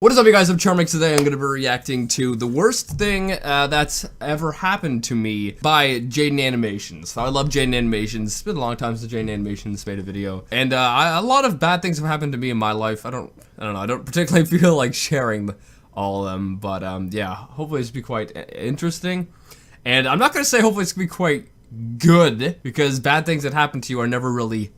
What is up, you guys? I'm Charmx. Today I'm going to be reacting to the worst thing that's ever happened to me by Jaden Animations. I love Jaden Animations. It's been a long time since Jaden Animations made a video, and a lot of bad things have happened to me in my life. I don't know. I don't particularly feel like sharing all of them, but yeah. Hopefully it's be quite interesting, and I'm not going to say hopefully it's going to be quite good because bad things that happen to you are never really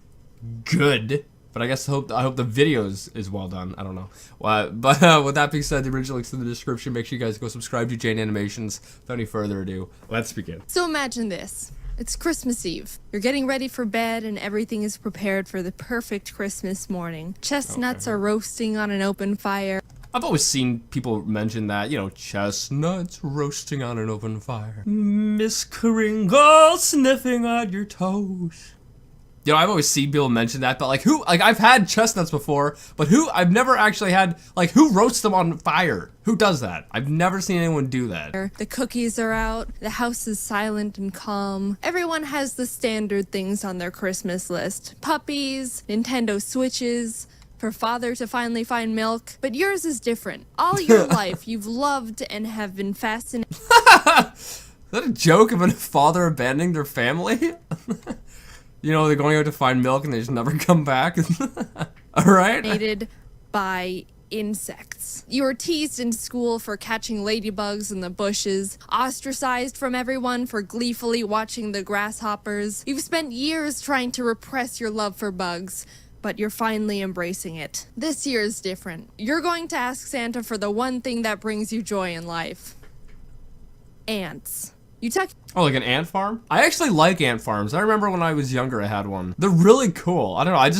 good. But I guess I hope the video is well done. I don't know. But with that being said, the original link's in the description. Make sure you guys go subscribe to Jaden Animations. Without any further ado, let's begin. So imagine this. It's Christmas Eve. You're getting ready for bed and everything is prepared for the perfect Christmas morning. Chestnuts are roasting on an open fire. I've always seen people mention that, you know, chestnuts roasting on an open fire. Miss Kringle sniffing at your toes. You know, I've always seen people mention that, but like I've had chestnuts before, but I've never actually had, like, who roasts them on fire? Who does that? I've never seen anyone do that. The cookies are out, the house is silent and calm. Everyone has the standard things on their Christmas list. Puppies, Nintendo Switches, for father to finally find milk. But yours is different. All your life, you've loved and have been fascinated. Is that a joke of a father abandoning their family? You know, they're going out to find milk and they just never come back. Alright? By insects. You were teased in school for catching ladybugs in the bushes, ostracized from everyone for gleefully watching the grasshoppers. You've spent years trying to repress your love for bugs, but you're finally embracing it. This year is different. You're going to ask Santa for the one thing that brings you joy in life. Ants. Oh, like an ant farm? I actually like ant farms. I remember when I was younger I had one. They're really cool. I don't know, I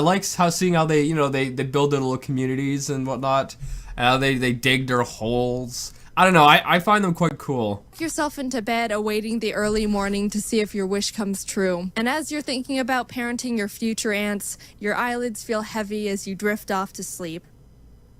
like seeing how they, you know, they build their little communities and whatnot. They dig their holes. I don't know, I find them quite cool. Tuck yourself into bed awaiting the early morning to see if your wish comes true. And as you're thinking about parenting your future ants, your eyelids feel heavy as you drift off to sleep.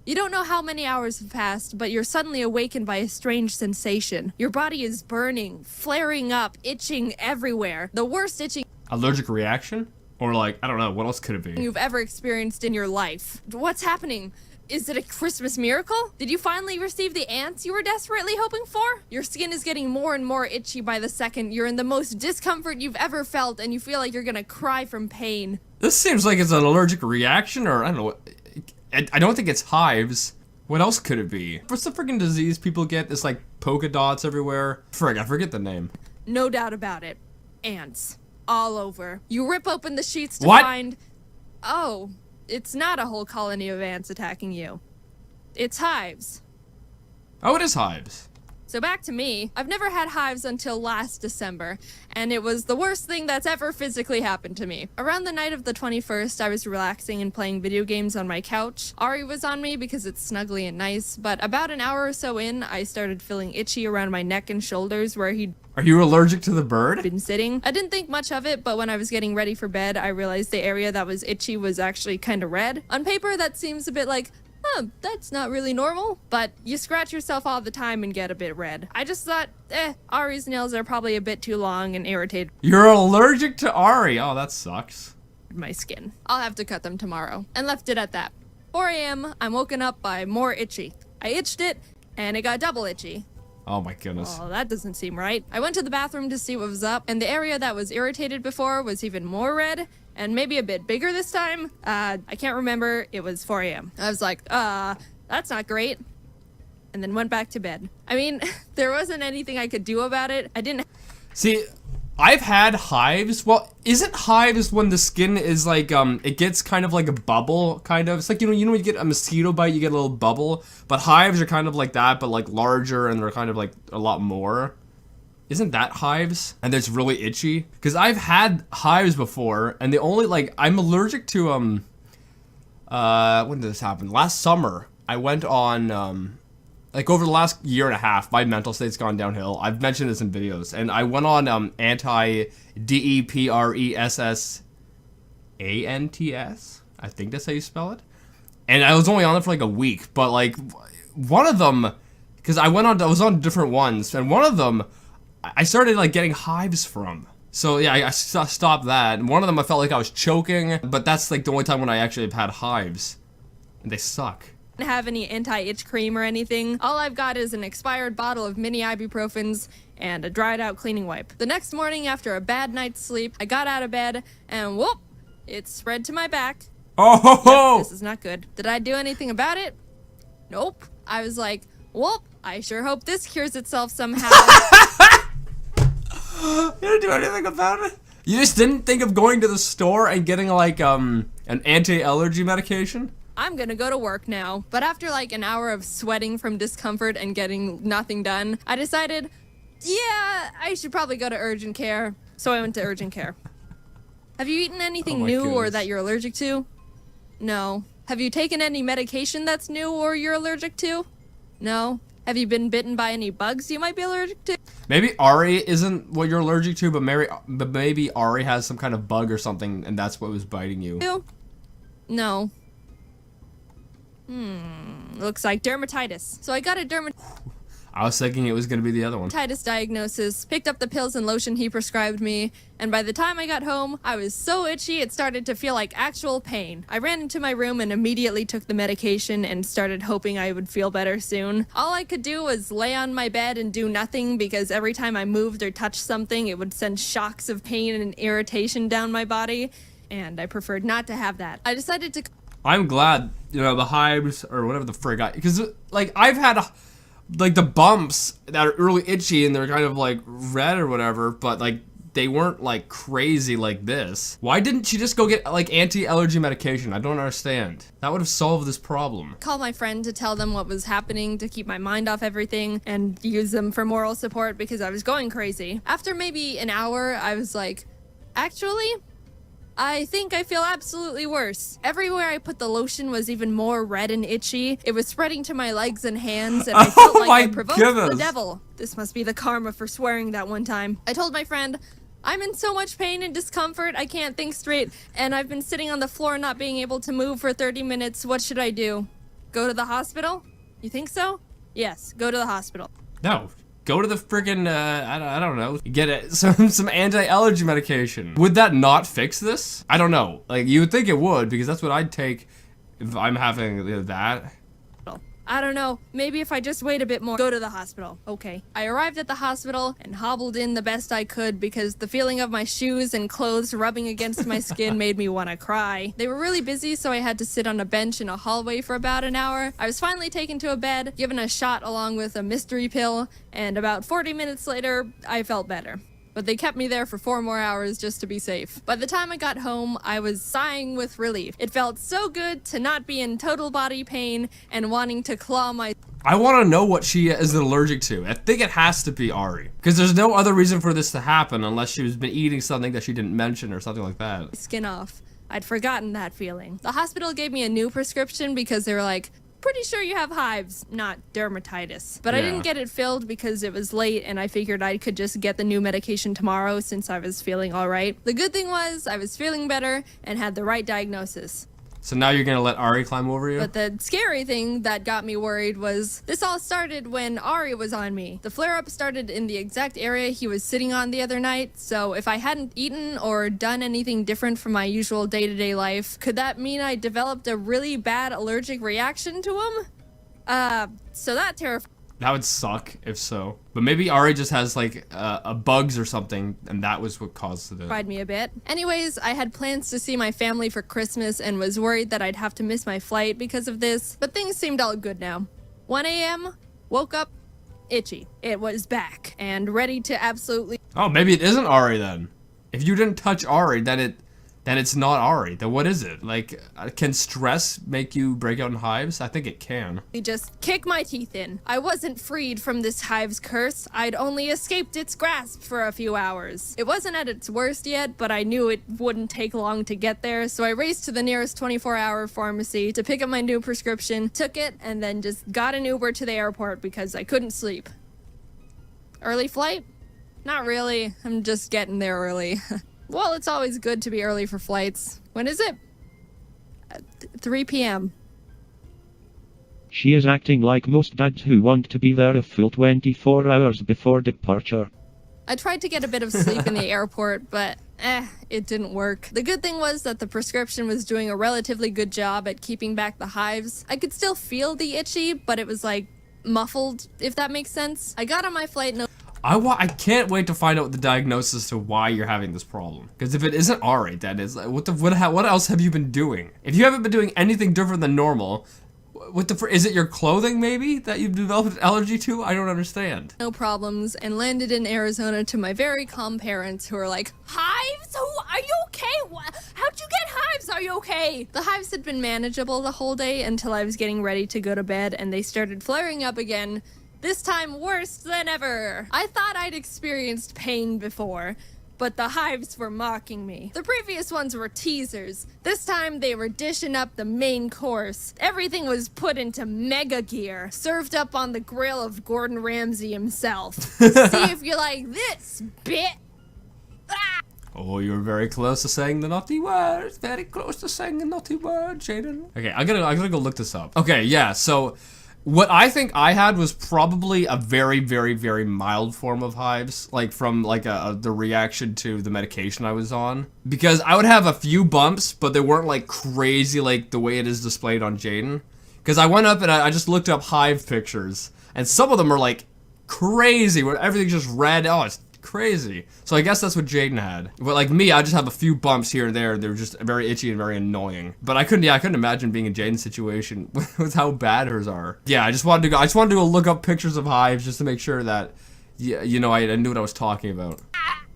You don't know how many hours have passed, but you're suddenly awakened by a strange sensation. Your body is burning, flaring up, itching everywhere. The worst itching... Allergic reaction? Or like, I don't know, what else could it be? ...you've ever experienced in your life. What's happening? Is it a Christmas miracle? Did you finally receive the ants you were desperately hoping for? Your skin is getting more and more itchy by the second. You're in the most discomfort you've ever felt, and you feel like you're gonna cry from pain. This seems like it's an allergic reaction, or I don't know. I don't think it's hives. What else could it be? What's the freaking disease people get? It's like polka dots everywhere. Frick, I forget the name. No doubt about it. Ants. All over. You rip open the sheets to find... Oh, it's not a whole colony of ants attacking you. It's hives. Oh, it is hives. So back to me. I've never had hives until last December, and it was the worst thing that's ever physically happened to me. Around the night of the 21st, I was relaxing and playing video games on my couch. Ari was on me because it's snuggly and nice, but about an hour or so in, I started feeling itchy around my neck and shoulders where he'd... Are you allergic to the bird? ...been sitting. I didn't think much of it, but when I was getting ready for bed, I realized the area that was itchy was actually kind of red. On paper, that seems a bit like... that's not really normal, but you scratch yourself all the time and get a bit red. I just thought, Ari's nails are probably a bit too long and irritated. You're allergic to Ari. Oh, that sucks. My skin. I'll have to cut them tomorrow. And left it at that. 4 a.m., I'm woken up by more itchy. I itched it, and it got double itchy. Oh my goodness. Oh, that doesn't seem right. I went to the bathroom to see what was up, and the area that was irritated before was even more red, and maybe a bit bigger this time. I can't remember. It was 4 a.m. I was like, that's not great. And then went back to bed. I mean, there wasn't anything I could do about it. I didn't... See, I've had hives. Well, isn't hives when the skin is like, it gets kind of like a bubble, kind of? It's like, you know when you get a mosquito bite, you get a little bubble? But hives are kind of like that, but like larger, and they're kind of like a lot more. Isn't that hives? And it's really itchy? Because I've had hives before, and they only, like, I'm allergic to, when did this happen? Last summer, I went on, like, over the last year and a half, my mental state's gone downhill. I've mentioned this in videos, and I went on, anti-depressants. I think that's how you spell it. And I was only on it for, like, a week, but, like, one of them, because I was on different ones, and one of them, I started, like, getting hives from. So, yeah, I stopped that. And one of them, I felt like I was choking. But that's, like, the only time when I actually have had hives. And they suck. have any anti-itch cream or anything. All I've got is an expired bottle of mini ibuprofens and a dried out cleaning wipe. The next morning after a bad night's sleep, I got out of bed and whoop, it spread to my back. Oh ho ho! Yep, this is not good. Did I do anything about it? Nope. I was like, whoop, I sure hope this cures itself somehow. You didn't do anything about it? You just didn't think of going to the store and getting like an anti-allergy medication? I'm gonna go to work now. But after like an hour of sweating from discomfort and getting nothing done, I decided, yeah, I should probably go to urgent care. So I went to urgent care. Have you eaten anything new or that you're allergic to? No. Have you taken any medication that's new or you're allergic to? No. Have you been bitten by any bugs you might be allergic to? Maybe Ari isn't what you're allergic to, but maybe Ari has some kind of bug or something, and that's what was biting you. No. Looks like dermatitis. So I got a I was thinking it was going to be the other one. dermatitis diagnosis, picked up the pills and lotion he prescribed me, and by the time I got home, I was so itchy it started to feel like actual pain. I ran into my room and immediately took the medication and started hoping I would feel better soon. All I could do was lay on my bed and do nothing because every time I moved or touched something, it would send shocks of pain and irritation down my body, and I preferred not to have that. I decided to... I'm glad, you know, the hives, or whatever the frig I... Because, like, I've had... like the bumps that are really itchy and they're kind of like red or whatever, but like they weren't like crazy like this. Why didn't she just go get like anti-allergy medication? I don't understand. That would have solved this problem. Call my friend to tell them what was happening to keep my mind off everything and use them for moral support because I was going crazy. After maybe an hour, I was like, actually, I think I feel absolutely worse. Everywhere I put the lotion was even more red and itchy. It was spreading to my legs and hands, and I felt like I provoked the devil. This must be the karma for swearing that one time. I told my friend, I'm in so much pain and discomfort, I can't think straight, and I've been sitting on the floor not being able to move for 30 minutes. What should I do? Go to the hospital? You think so? Yes, go to the hospital. No. Go to the friggin', I don't know, get some anti-allergy medication. Would that not fix this? I don't know. Like, you would think it would, because that's what I'd take if I'm having that. I don't know, maybe if I just wait a bit more, go to the hospital. Okay. I arrived at the hospital and hobbled in the best I could because the feeling of my shoes and clothes rubbing against my skin made me want to cry. They were really busy, so I had to sit on a bench in a hallway for about an hour. I was finally taken to a bed, given a shot along with a mystery pill, and about 40 minutes later, I felt better. But they kept me there for 4 more hours just to be safe. By the time I got home, I was sighing with relief. It felt so good to not be in total body pain and wanting to claw my... I want to know what she is allergic to. I think it has to be Ari. Because there's no other reason for this to happen unless she was been eating something that she didn't mention or something like that. Skin off. I'd forgotten that feeling. The hospital gave me a new prescription because they were like, pretty sure you have hives, not dermatitis. But I didn't get it filled because it was late and I figured I could just get the new medication tomorrow since I was feeling alright. The good thing was I was feeling better and had the right diagnosis. So now you're gonna let Ari climb over you? But the scary thing that got me worried was this all started when Ari was on me. The flare-up started in the exact area he was sitting on the other night, so if I hadn't eaten or done anything different from my usual day-to-day life, could that mean I developed a really bad allergic reaction to him? So that terrified. That would suck if so. But maybe Ari just has like a bugs or something, and that was what caused it. Fried me a bit. Anyways, I had plans to see my family for Christmas and was worried that I'd have to miss my flight because of this, but things seemed all good now. 1 a.m., woke up, itchy. It was back and ready to absolutely... Oh, maybe it isn't Ari then. If you didn't touch Ari, then it's not Ari. Then what is it? Like, can stress make you break out in hives? I think it can. Just kick my teeth in. I wasn't freed from this hive's curse. I'd only escaped its grasp for a few hours. It wasn't at its worst yet, but I knew it wouldn't take long to get there, so I raced to the nearest 24-hour pharmacy to pick up my new prescription, took it, and then just got an Uber to the airport because I couldn't sleep. Early flight? Not really. I'm just getting there early. Well, it's always good to be early for flights. When is it? 3 p.m. She is acting like most dads who want to be there a full 24 hours before departure. I tried to get a bit of sleep in the airport, but It didn't work. The good thing was that the prescription was doing a relatively good job at keeping back the hives. I could still feel the itchy, but it was like muffled, if that makes sense. I got on my flight and I can't wait to find out the diagnosis to why you're having this problem. Because if it isn't alright, that is, what else have you been doing? If you haven't been doing anything different than normal, is it your clothing maybe that you've developed an allergy to? I don't understand. no problems and landed in Arizona to my very calm parents who are like, hives? Are you okay? How'd you get hives? Are you okay? The hives had been manageable the whole day until I was getting ready to go to bed and they started flaring up again. This time worse than ever. I thought I'd experienced pain before, but the hives were mocking me. The previous ones were teasers. This time they were dishing up the main course. Everything was put into mega gear, served up on the grill of Gordon Ramsay himself. See if you like this, bit. Ah! Oh, you were very close to saying the naughty word. Very close to saying the naughty word, Jaden. Okay, I'm gonna go look this up. Okay, yeah, so what I think I had was probably a very, very, very mild form of hives, like from like the reaction to the medication I was on. Because I would have a few bumps, but they weren't like crazy like the way it is displayed on Jaden. Because I went up and I just looked up hive pictures, and some of them are like crazy, where everything's just red. Oh, it's crazy. So I guess that's what Jaden had. But like me, I just have a few bumps here and there. They're just very itchy and very annoying. But I couldn't imagine being in Jaden's situation with how bad hers are. Yeah, I just wanted to go look up pictures of hives just to make sure that, yeah, you know, I knew what I was talking about.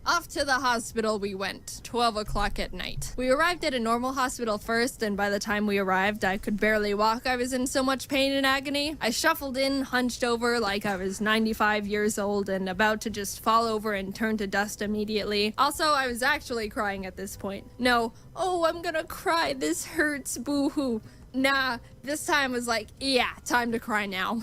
Off to the hospital we went, 12 o'clock at night. We arrived at a normal hospital first, and by the time we arrived, I could barely walk. I was in so much pain and agony. I shuffled in, hunched over like I was 95 years old and about to just fall over and turn to dust immediately. Also, I was actually crying at this point. No, oh, I'm gonna cry, this hurts, boo-hoo. Nah, this time was like, yeah, time to cry now.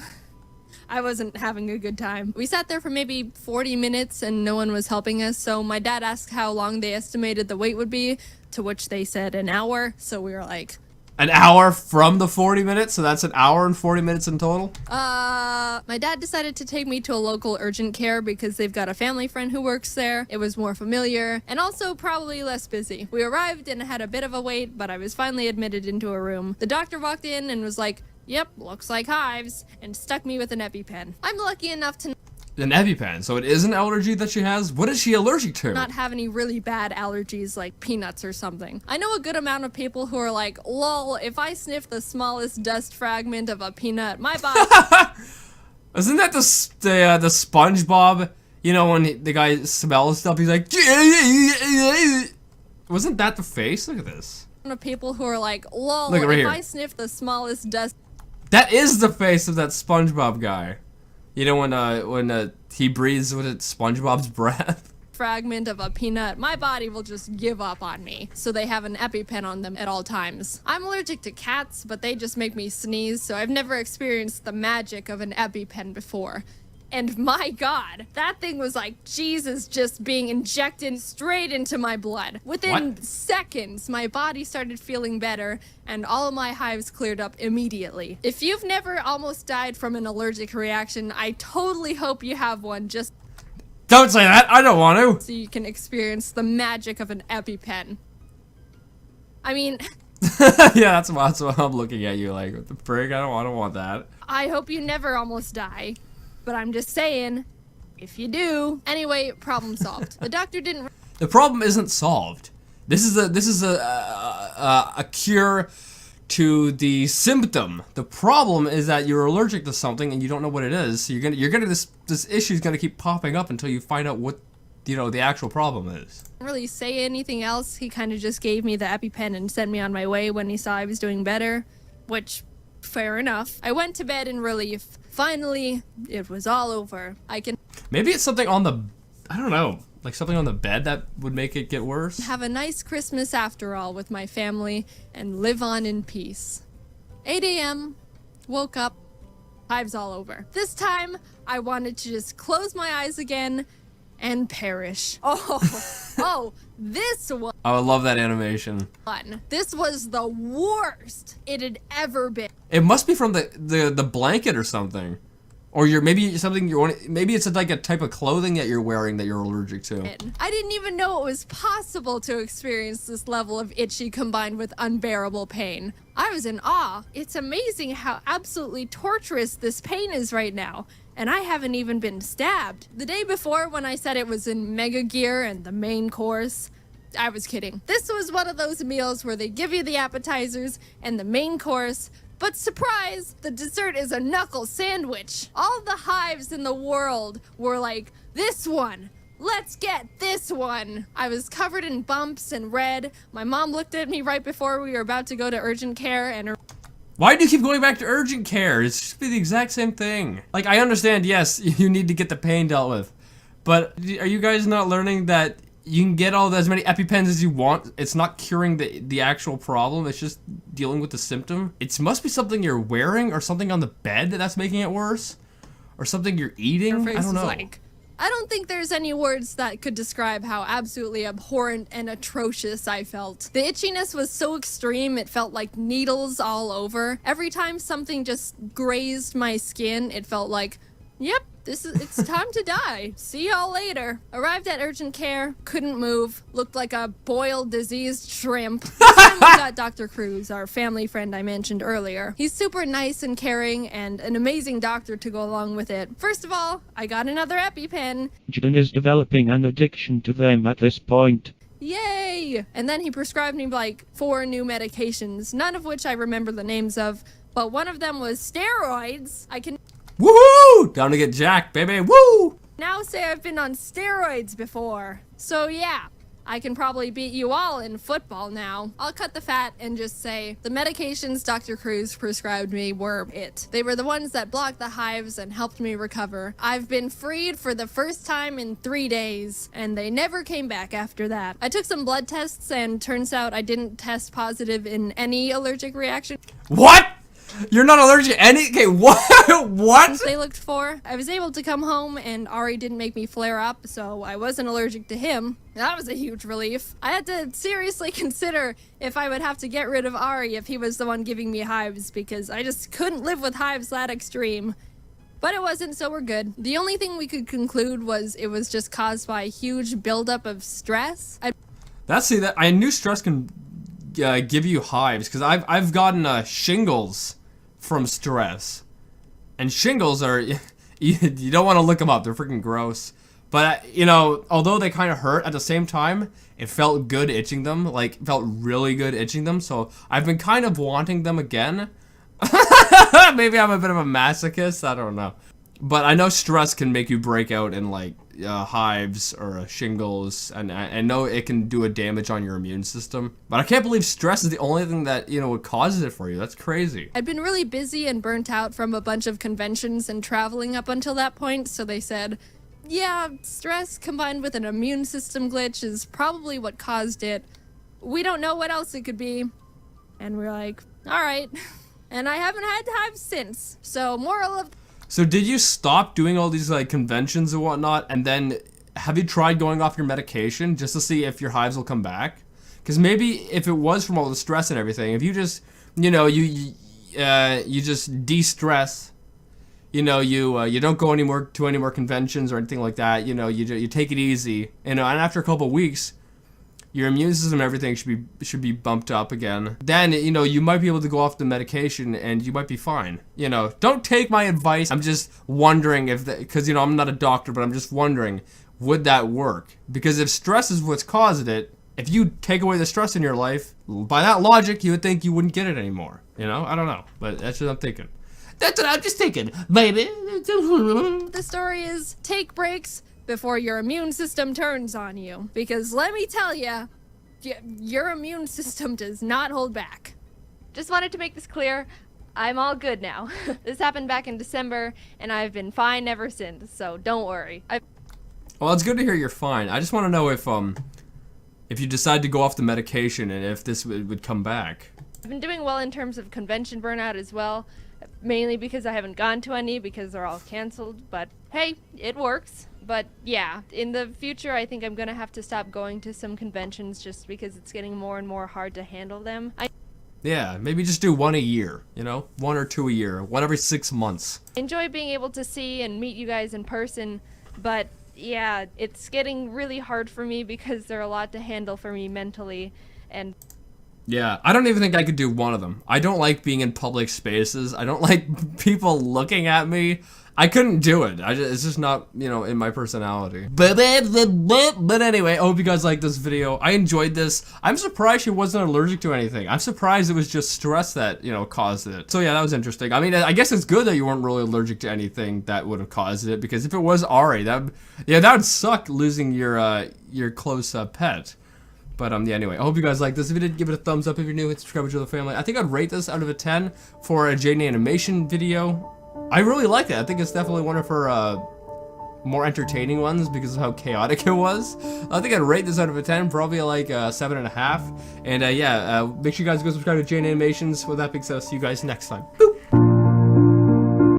I wasn't having a good time. We sat there for maybe 40 minutes and no one was helping us, so my dad asked how long they estimated the wait would be, to which they said an hour, so we were like, An hour from the 40 minutes, so that's an hour and 40 minutes in total? My dad decided to take me to a local urgent care because they've got a family friend who works there. It was more familiar, and also probably less busy. We arrived and had a bit of a wait, but I was finally admitted into a room. The doctor walked in and was like, yep, looks like hives, and stuck me with an EpiPen. I'm lucky enough to An EpiPen, so it is an allergy that she has? What is she allergic to? not have any really bad allergies like peanuts or something. I know a good amount of people who are like, lol, if I sniff the smallest dust fragment of a peanut, my body... Isn't that the SpongeBob? You know, when the guy smells stuff, he's like... Wasn't that the face? Look at this. of people who are like, lol, Look, right if here. I sniff the smallest dust... That is the face of that SpongeBob guy. You know when he breathes with SpongeBob's breath? fragment of a peanut, my body will just give up on me. So they have an EpiPen on them at all times. I'm allergic to cats, but they just make me sneeze, so I've never experienced the magic of an EpiPen before. And my God, that thing was like Jesus just being injected straight into my blood. Within seconds, my body started feeling better, and all of my hives cleared up immediately. If you've never almost died from an allergic reaction, I totally hope you have one, just Don't say that, I don't want to. so you can experience the magic of an EpiPen. I mean, Yeah, that's why I'm looking at you like, what the frig? I don't want that. I hope you never almost die. But I'm just saying, if you do. Anyway, problem solved. The doctor didn't... The problem isn't solved. This is a cure to the symptom. The problem is that you're allergic to something and you don't know what it is. So this issue is gonna keep popping up until you find out what, you know, the actual problem is. really say anything else. He kind of just gave me the EpiPen and sent me on my way when he saw I was doing better, which, fair enough. I went to bed in relief. Finally, it was all over. Maybe it's something on the, I don't know, like something on the bed that would make it get worse. Have a nice Christmas after all with my family and live on in peace. 8 a.m. Woke up. Hives all over. This time, I wanted to just close my eyes again and perish. Oh, this was I would love that animation. fun. This was the worst it had ever been. It must be from the blanket or something. Or maybe something maybe it's like a type of clothing that you're wearing that you're allergic to. I didn't even know it was possible to experience this level of itchy combined with unbearable pain. I was in awe. It's amazing how absolutely torturous this pain is right now. And I haven't even been stabbed. The day before, when I said it was in Mega Gear and the main course, I was kidding. This was one of those meals where they give you the appetizers and the main course, but surprise, the dessert is a knuckle sandwich. All the hives in the world were like, this one. Let's get this one. I was covered in bumps and red. My mom looked at me right before we were about to go to urgent care and Why do you keep going back to urgent care? It should be the exact same thing. Like, I understand, yes, you need to get the pain dealt with. But are you guys not learning that you can get as many EpiPens as you want? It's not curing the actual problem. It's just dealing with the symptom. It must be something you're wearing or something on the bed that's making it worse. Or something you're eating. I don't know. I don't think there's any words that could describe how absolutely abhorrent and atrocious I felt. The itchiness was so extreme, it felt like needles all over. Every time something just grazed my skin, it felt like, yep, it's time to die. See y'all later. Arrived at urgent care, couldn't move, looked like a boiled, diseased shrimp. This time we got Dr. Cruz, our family friend I mentioned earlier. He's super nice and caring and an amazing doctor to go along with it. First of all, I got another EpiPen. Jaden is developing an addiction to them at this point. Yay! And then he prescribed me like 4 new medications, none of which I remember the names of, but one of them was steroids. I can Woohoo! Down to get jacked, baby. Woo! now say I've been on steroids before. So yeah, I can probably beat you all in football now. I'll cut the fat and just say the medications Dr. Cruz prescribed me were it. They were the ones that blocked the hives and helped me recover. I've been freed for the first time in 3 days, and they never came back after that. I took some blood tests and turns out I didn't test positive in any allergic reaction. What? You're not allergic to any? Okay, what? What? They looked for. I was able to come home and Ari didn't make me flare up, so I wasn't allergic to him. That was a huge relief. I had to seriously consider if I would have to get rid of Ari if he was the one giving me hives, because I just couldn't live with hives that extreme. But it wasn't, so we're good. The only thing we could conclude was it was just caused by a huge buildup of stress. I knew stress can give you hives, because I've gotten shingles from stress. And shingles are, you don't want to look them up, they're freaking gross. But, you know, although they kind of hurt, at the same time, it felt good itching them, like, felt really good itching them, so I've been kind of wanting them again. Maybe I'm a bit of a masochist, I don't know. But I know stress can make you break out in, like, hives or shingles, and I know it can do a damage on your immune system. But I can't believe stress is the only thing that, you know, what causes it for you. That's crazy. I'd been really busy and burnt out from a bunch of conventions and traveling up until that point, so they said, yeah, stress combined with an immune system glitch is probably what caused it. We don't know what else it could be. And we're like, all right. And I haven't had hives since. So moral of... So did you stop doing all these like conventions and whatnot, and then have you tried going off your medication just to see if your hives will come back? Because maybe if it was from all the stress and everything, if you just, you know, you just de-stress, you know, you don't go to any more conventions or anything like that, you know, you take it easy, you know, and after a couple of weeks, your immune system and everything should be bumped up again. Then, you know, you might be able to go off the medication and you might be fine. You know, don't take my advice. I'm just wondering if, because, you know, I'm not a doctor, but I'm just wondering, would that work? Because if stress is what's causing it, if you take away the stress in your life, by that logic, you would think you wouldn't get it anymore. You know, I don't know, but that's what I'm thinking. That's what I'm just thinking, baby. The story is take breaks before your immune system turns on you. Because let me tell you, your immune system does not hold back. Just wanted to make this clear. I'm all good now. This happened back in December, and I've been fine ever since, so don't worry. Well, it's good to hear you're fine. I just want to know if you decide to go off the medication and if this would come back. I've been doing well in terms of convention burnout as well, mainly because I haven't gone to any because they're all canceled, but hey, it works. But yeah, in the future I think I'm gonna have to stop going to some conventions just because it's getting more and more hard to handle them. Yeah, maybe just do one a year, you know? 1 or 2 a year, one every 6 months. Enjoy being able to see and meet you guys in person, but yeah, it's getting really hard for me because they're a lot to handle for me mentally, and Yeah, I don't even think I could do one of them. I don't like being in public spaces. I don't like people looking at me. I couldn't do it. It's just not, you know, in my personality. But anyway, I hope you guys liked this video. I enjoyed this. I'm surprised she wasn't allergic to anything. I'm surprised it was just stress that, you know, caused it. So yeah, that was interesting. I mean, I guess it's good that you weren't really allergic to anything that would have caused it, because if it was Ari, that would suck, losing your close pet. But yeah, anyway, I hope you guys liked this. If you did, give it a thumbs up. If you're new, hit subscribe to the family. I think I'd rate this out of a 10 for a Jaden animation video. I really liked it. I think it's definitely one of her more entertaining ones because of how chaotic it was. I think I'd rate this out of a 10, probably like 7.5. And yeah, make sure you guys go subscribe to Jaden Animations. With that being said, I'll see you guys next time. Boop!